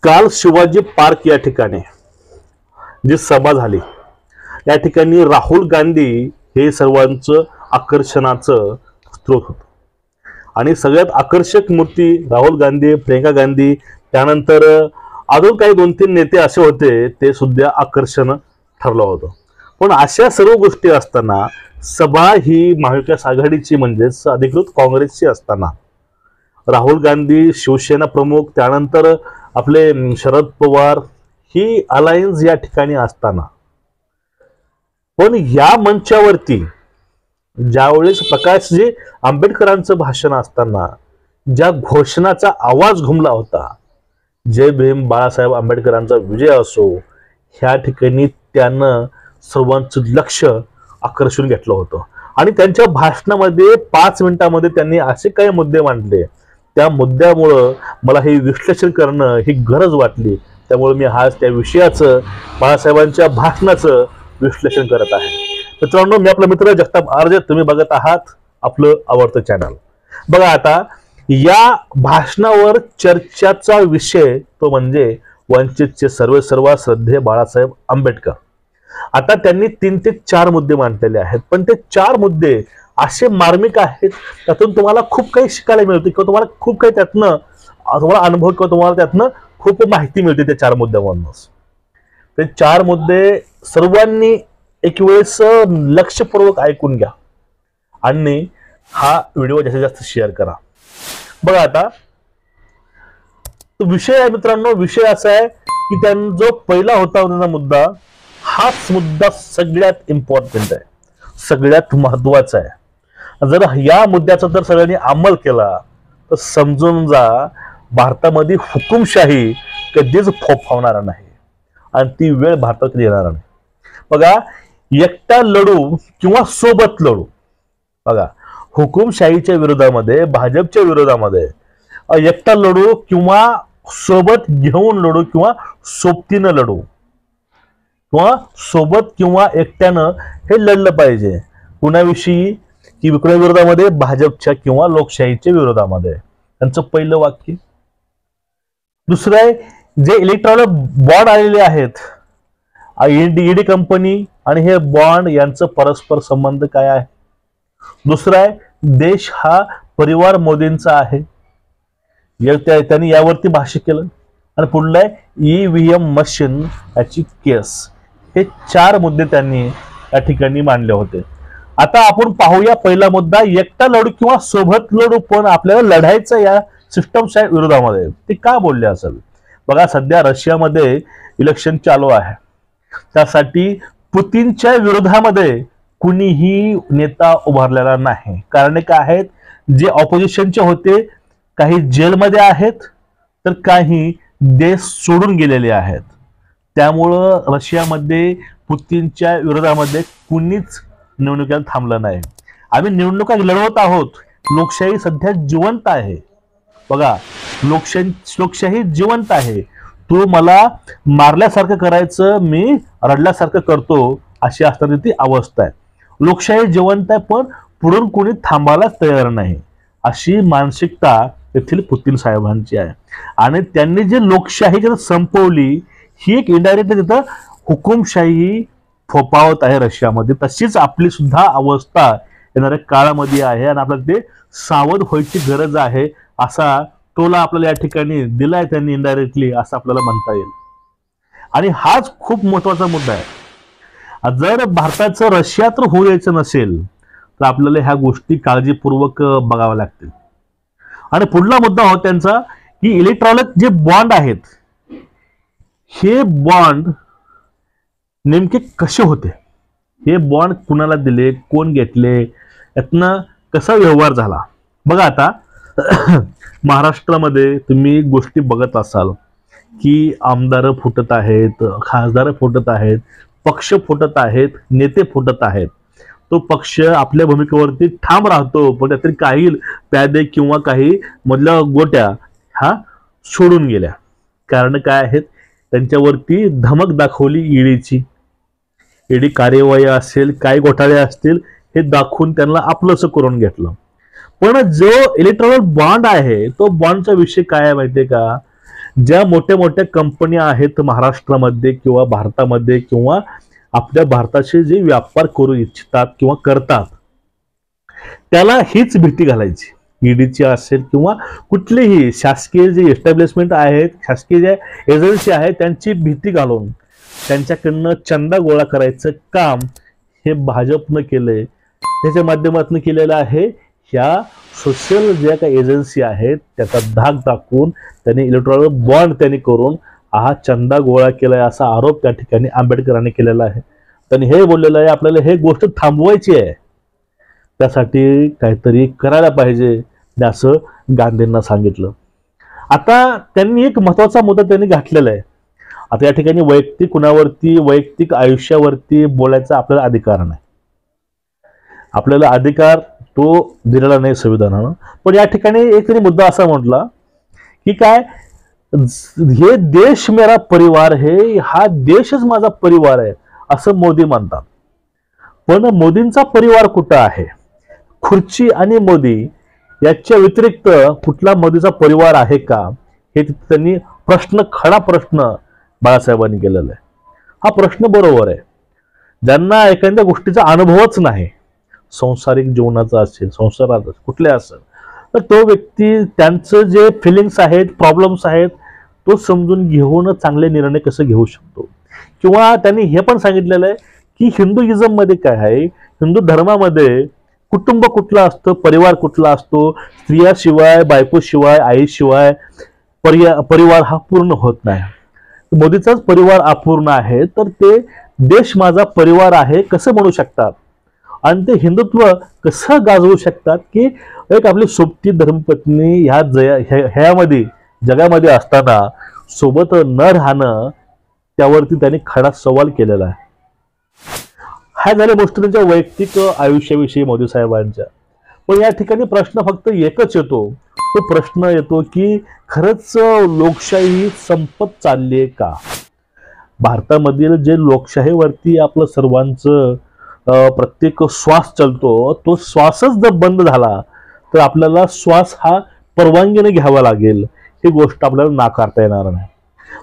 काल शिवाजी पार्क या ठिकाणी जी सभा झाली, या ठिकाणी राहुल गांधी हे सर्वांचं आकर्षणाचं स्रोत होतं आणि सगळ्यात आकर्षक मूर्ती राहुल गांधी, प्रियंका गांधी, त्यानंतर अजून काही 2-3 नेते असे होते, ते सुद्धा आकर्षण ठरलं होतं. पण अशा सर्व गोष्टी असताना सभा ही महाविकास आघाडीची म्हणजेच अधिकृत काँग्रेसची असताना राहुल गांधी शिवसेना प्रमुख, त्यानंतर आपले शरद पवार ही अलायन्स या ठिकाणी असताना पण या मंचावरती ज्यावेळेस प्रकाशजी आंबेडकरांचं भाषण असताना ज्या घोषणाचा आवाज घुमला होता, जय भीम, बाळासाहेब आंबेडकरांचा विजय असो, ह्या ठिकाणी त्यानं सर्वांचं लक्ष आकर्षून घेतलं होतं. आणि त्यांच्या भाषणामध्ये 5 मिनिटांमध्ये त्यांनी असे काही मुद्दे मांडले, त्या मुद्द्यामुळं मला हे विश्लेषण करणं ही गरज वाटली. त्यामुळे मी आज त्या विषयाचं, बाळासाहेबांच्या भाषणाचं विश्लेषण करत आहे. मित्रांनो, मी आपला मित्र जगताप आर्जे, तुम्ही बघत आहात आपलं आवडतं चॅनल. बघा, आता या भाषणावर चर्चाचा विषय तो म्हणजे वंचितचे सर्वेसर्वा श्रद्धेय बाळासाहेब आंबेडकर. आता त्यांनी 3 ते 4 मुद्दे मांडलेले आहेत, पण ते 4 मुद्दे असे मार्मिक आहेत, त्यातून तुम्हाला खूप काही शिकायला मिळते किंवा तुम्हाला खूप काही त्यातनं तुम्हाला अनुभव किंवा तुम्हाला त्यातनं खूप माहिती मिळते त्या 4 मुद्द्यावरूनच. ते 4 मुद्दे सर्वांनी एक वेळेस लक्षपूर्वक ऐकून घ्या आणि हा व्हिडिओ जास्तीत जास्त शेअर करा. बघा, आता तो विषय आहे मित्रांनो, विषय असा आहे की त्यांचा जो पहिला होता मुद्दा, हाच मुद्दा सगळ्यात इम्पॉर्टंट आहे, सगळ्यात महत्वाचा आहे. जर या मुद्द्याचा जर सगळ्यांनी अंमल केला तर समजून जा, भारतामध्ये हुकुमशाही कधीच फोफावणार नाही आणि ती वेळ भारतात येणार नाही. बघा, एकटा लढू किंवा सोबत लढू, बघा हुकुमशाहीच्या विरोधामध्ये, भाजपच्या विरोधामध्ये एकटा लढू किंवा सोबत घेऊन लढू किंवा सोबतीनं लढू किंवा सोबत किंवा एकट्यानं हे लढलं पाहिजे. कुणाविषयी? की विरोधा विरोधामध्ये, भाजपच्या किंवा लोकशाहीच्या विरोधामध्ये. त्यांचं पहिलं वाक्य. दुसरं आहे, जे इलेक्ट्रॉनिक बॉन्ड आलेले आहेत, ईडी कंपनी आणि हे बॉन्ड यांचं परस्पर संबंध काय आहे. दुसरं आहे, देश हा परिवार मोदींचा आहे, त्यांनी यावरती भाष्य केलं. आणि पुढलं आहे, EVM मशीन याची केस. हे 4 मुद्दे त्यांनी या ठिकाणी मांडले होते. आता आपण पाहूया पहिला मुद्दा, एकटा लढू किंवा सोबत लढू पण आपल्याला लढायचं या सिस्टमच्या विरोधामध्ये. ते का बोलले असेल? बघा, सध्या रशियामध्ये इलेक्शन चालू आहे, त्यासाठी पुतीनच्या विरोधामध्ये कुणीही नेता उभारलेला नाही. कारण काय आहेत, जे ऑपोजिशनचे होते काही जेलमध्ये आहेत तर काही देश सोडून गेलेले आहेत. त्यामुळं रशियामध्ये पुतीनच्या विरोधामध्ये कुणीच निवडणुकीला थांबलं नाही. आम्ही निवडणुका लढवत आहोत, लोकशाही सध्या जिवंत आहे. बघा, लोकशाही जिवंत आहे. तू मला मारल्यासारखं करायचं, मी रडल्यासारखं करतो, अशी असणारी ती अवस्था आहे. लोकशाही जिवंत आहे, पण पुढून कोणी थांबायलाच तयार नाही, अशी मानसिकता येथील पुतीन साहेबांची आहे. आणि त्यांनी जे लोकशाही संपवली, ही एक इनडायरेक्ट तिथं हुकुमशाही फोपावत आहे रशियामध्ये. तशीच आपली सुद्धा अवस्था येणाऱ्या काळामध्ये आहे आणि आपल्याला ते सावध व्हायची गरज आहे, असा टोला आपल्याला या ठिकाणी दिलाय त्यांनी इनडायरेक्टली, असं आपल्याला म्हणता येईल. आणि हाच खूप महत्वाचा मुद्दा आहे. जर भारताचं रशिया तर होऊ द्यायचं नसेल तर आपल्याला ह्या गोष्टी काळजीपूर्वक बघाव्या लागतील. आणि पुढला मुद्दा होता त्यांचा, की इलेक्ट्रॉनिक जे बॉन्ड आहेत, हे बॉन्ड नेमके कसे होते, हे बॉन्ड कुणाला दिले, कोण घेतले, यातनं कसा व्यवहार झाला. बघा, आता महाराष्ट्रामध्ये तुम्ही गोष्टी बघत असाल की आमदार फुटत आहेत, खासदार फुटत आहेत, पक्ष फुटत आहेत, नेते फुटत आहेत. तो पक्ष आपल्या भूमिकेवरती ठाम राहतो, पण त्यातील काही प्यादे किंवा काही मधल्या गोट्या हा सोडून गेल्या. कारण काय आहेत, त्यांच्यावरती धमक दाखवली ईडीची. ईडी कार्यवाही असेल, काय घोटाळे असतील, हे दाखवून त्यांना आपलंसं करून घेतलं. पण जो इलेक्ट्रॉनिक बॉन्ड आहे, तो बॉन्डचा विषय काय आहे माहितीये का, ज्या मोठ्या मोठ्या कंपन्या आहेत महाराष्ट्रामध्ये किंवा भारतामध्ये किंवा आपल्या भारताचे जे व्यापार करू इच्छितात किंवा करतात, त्याला हीच भीती घालायची. ईडीची असेल किंवा कुठलीही शासकीय जे एस्टॅब्लिशमेंट आहेत, शासकीय ज्या एजन्सी आहेत, त्यांची भीती घालून त्यांच्याकडनं चंदा गोळा करायचं काम हे भाजपनं केलंय. त्याच्या माध्यमातून केलेलं आहे. ह्या सोशल ज्या काही एजन्सी आहेत त्याचा धाक टाकून त्यांनी इलेक्ट्रॉनिक बॉन्ड त्यांनी करून हा चंदा गोळा केलाय असा आरोप त्या ठिकाणी आंबेडकरांनी केलेला आहे. त्यांनी हे बोललेलं आहे आपल्याला हे गोष्ट थांबवायची आहे, त्यासाठी काहीतरी करायला पाहिजे असं गांधींना सांगितलं. आता त्यांनी एक महत्वाचा मुद्दा त्यांनी घातलेला आहे. आता या ठिकाणी वैयक्तिक कुणावरती वैयक्तिक आयुष्यावरती बोलायचा आपल्याला अधिकार नाही, आपल्याला अधिकार तो दिलेला नाही संविधानानं. पण या ठिकाणी एक तरी मुद्दा असा म्हटला की काय, हे देश मेरा परिवार है, हा देशच माझा परिवार आहे असं मोदी म्हणतात. पण मोदींचा परिवार कुठं आहे? खुर्ची आणि मोदी याच्या व्यतिरिक्त कुठला मोदीचा परिवार आहे का, हे त्यांनी खरा प्रश्न बाळासाहेबांनी केलेला आहे. हा प्रश्न बरोबर आहे. ज्यांना एखाद्या गोष्टीचा अनुभवच नाही, संसारिक जीवनाचा असेल, संसारात कुठल्या असेल, तर तो व्यक्ती त्यांचं जे फिलिंग्स आहेत, प्रॉब्लेम्स आहेत, तो समजून घेऊन चांगले निर्णय कसं घेऊ शकतो. किंवा त्यांनी हे पण सांगितलेलं आहे की हिंदुइझम मध्ये काय आहे, हिंदू धर्मामध्ये कुटुंब कुठला असतं, परिवार कुठला असतो, स्त्रियाशिवाय, बायकोशिवाय, आईशिवाय परिवार हा पूर्ण होत नाही. मोदीचाच परिवार अपूर्ण आहे, तर ते देश माझा परिवार आहे कसं म्हणू शकतात आणि ते हिंदुत्व कसं गाजवू शकतात की एक आपली सोबती धर्मपत्नी ह्यामध्ये जगामध्ये असताना सोबत न राहणं, त्यावरती त्यांनी खडा सवाल केलेला आहे. हा झाल्या गोष्टी त्यांच्या वैयक्तिक आयुष्याविषयी मोदी साहेबांच्या. पण या ठिकाणी प्रश्न फक्त एकच येतो, तो प्रश्न येतो की खरंच लोकशाही संपत चालली आहे का? भारतामधील जे लोकशाहीवरती आपलं सर्वांचं प्रत्येक श्वास चालतो, तो श्वासच जर बंद झाला तर आपल्याला श्वास हा परवानगीने घ्यावा लागेल, ही गोष्ट आपल्याला नाकारता येणार नाही.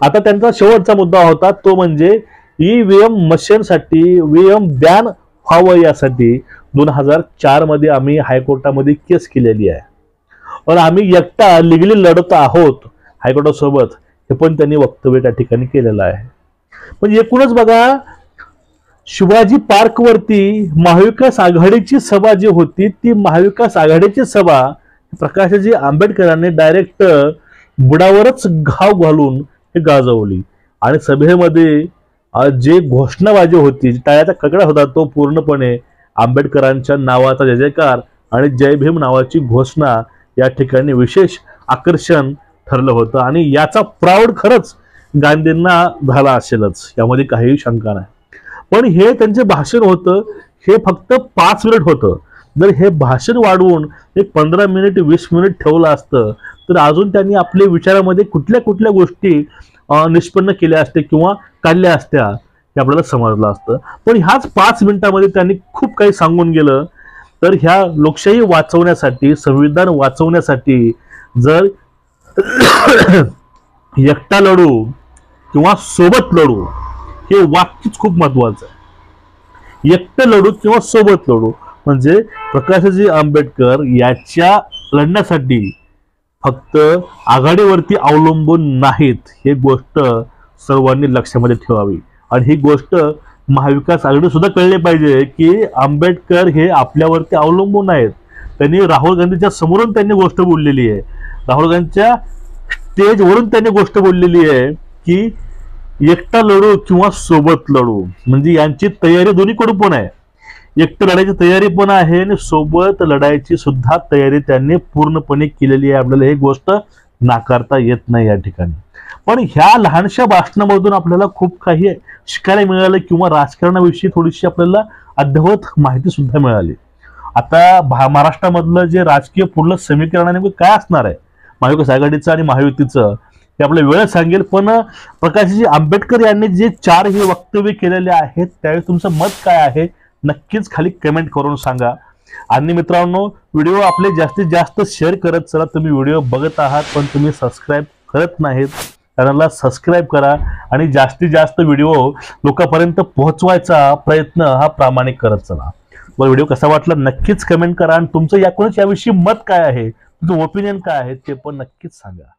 आता त्यांचा शेवटचा मुद्दा होता तो म्हणजे ईव्हीएम मशीनसाठी ईव्हीएम बॅन व्हावं यासाठी 2004 मध्ये आम्ही हायकोर्टामध्ये केस केलेली आहे और आम्ही एकटा लिगली लढत आहोत हायकोर्टासोबत, हे पण त्यांनी वक्तव्य त्या ठिकाणी केलेलं आहे. म्हणजे एकूणच बघा, शिवाजी पार्क वरती महाविकास आघाडीची सभा जी होती, ती महाविकास आघाडीची सभा प्रकाशजी आंबेडकरांनी डायरेक्ट बुडावरच घाव घालून हे गाजवली. आणि सभेमध्ये जे घोषणाबाजी होती, टाळ्याचा कडकडाट होता, तो पूर्णपणे आंबेडकरांच्या नावाचा जय जयकार आणि जय भीम नावाची घोषणा या ठिकाणी विशेष आकर्षण ठरलं होतं. आणि याचा प्राऊड खरंच गांधींना झाला असेलच, यामध्ये काहीही शंका नाही. पण हे त्यांचे भाषण होतं, हे फक्त 5 मिनिट होतं. जर हे भाषण वाढवून एक 15 मिनिट 20 मिनिट ठेवलं असतं तर अजून त्यांनी आपल्या विचारामध्ये कुठल्या कुठल्या गोष्टी निष्पन्न केल्या असत्या किंवा काढल्या असत्या हे आपल्याला समजलं असतं. पण ह्याच 5 मिनिटांमध्ये त्यांनी खूप काही सांगून गेलं. तर ह्या लोकशाही वाचवण्यासाठी, संविधान वाचवण्यासाठी जर एकटा लढू किंवा सोबत लढू, हे वाक्यच खूप महत्वाचं आहे. एकटं लढू किंवा सोबत लढू म्हणजे प्रकाशजी आंबेडकर याच्या लढण्यासाठी फक्त आघाडीवरती अवलंबून नाहीत, ही गोष्ट सर्वांनी लक्षामध्ये ठेवावी. आणि ही गोष्ट महाविकास आघाडी सुद्धा कळले पाहिजे की आंबेडकर हे आपल्यावरती अवलंबून आहेत. त्यांनी राहुल गांधीच्या समोरून त्यांनी गोष्ट बोललेली आहे, राहुल गांधीच्या स्टेजवरून त्यांनी गोष्ट बोललेली आहे की एकटा लढू किंवा सोबत लढू. म्हणजे यांची तयारी दोन्हीकडून पण आहे, एकटं लढायची तयारी पण आहे आणि सोबत लढायची सुद्धा तयारी त्यांनी पूर्णपणे केलेली आहे. आपल्याला ही गोष्ट नाकारता येत नाही या ठिकाणी. पण ह्या लहानशा भाषणामधून आपल्याला खूप काही शिकायला मिळालं किंवा राजकारणाविषयी थोडीशी आपल्याला अद्ययावत माहिती सुद्धा मिळाली. आता महाराष्ट्रामधलं जे राजकीय पूर्ण समीकरण नेमकं काय असणार आहे महाविकास आघाडीचं आणि महायुतीचं, हे आपल्या वेळ सांगेल. पण प्रकाशजी आंबेडकर यांनी जे 4 हे वक्तव्य केलेले आहेत त्यावेळी तुमचं मत काय आहे नक्कीच खाली कमेंट करून सांगा. आणि मित्रांनो, व्हिडिओ आपले जास्तीत जास्त शेअर करत चला. तुम्ही व्हिडिओ बघत आहात पण तुम्ही सबस्क्राईब करत नाहीत, चॅनलला सबस्क्राईब करा आणि जास्तीत जास्त व्हिडिओ लोकांपर्यंत पोहोचवायचा प्रयत्न हा प्रामाणिक करत चला. मग व्हिडिओ कसा वाटला नक्कीच कमेंट करा आणि तुमचं याविषयी मत काय आहे, तुमचं ओपिनियन काय आहे ते पण नक्कीच सांगा.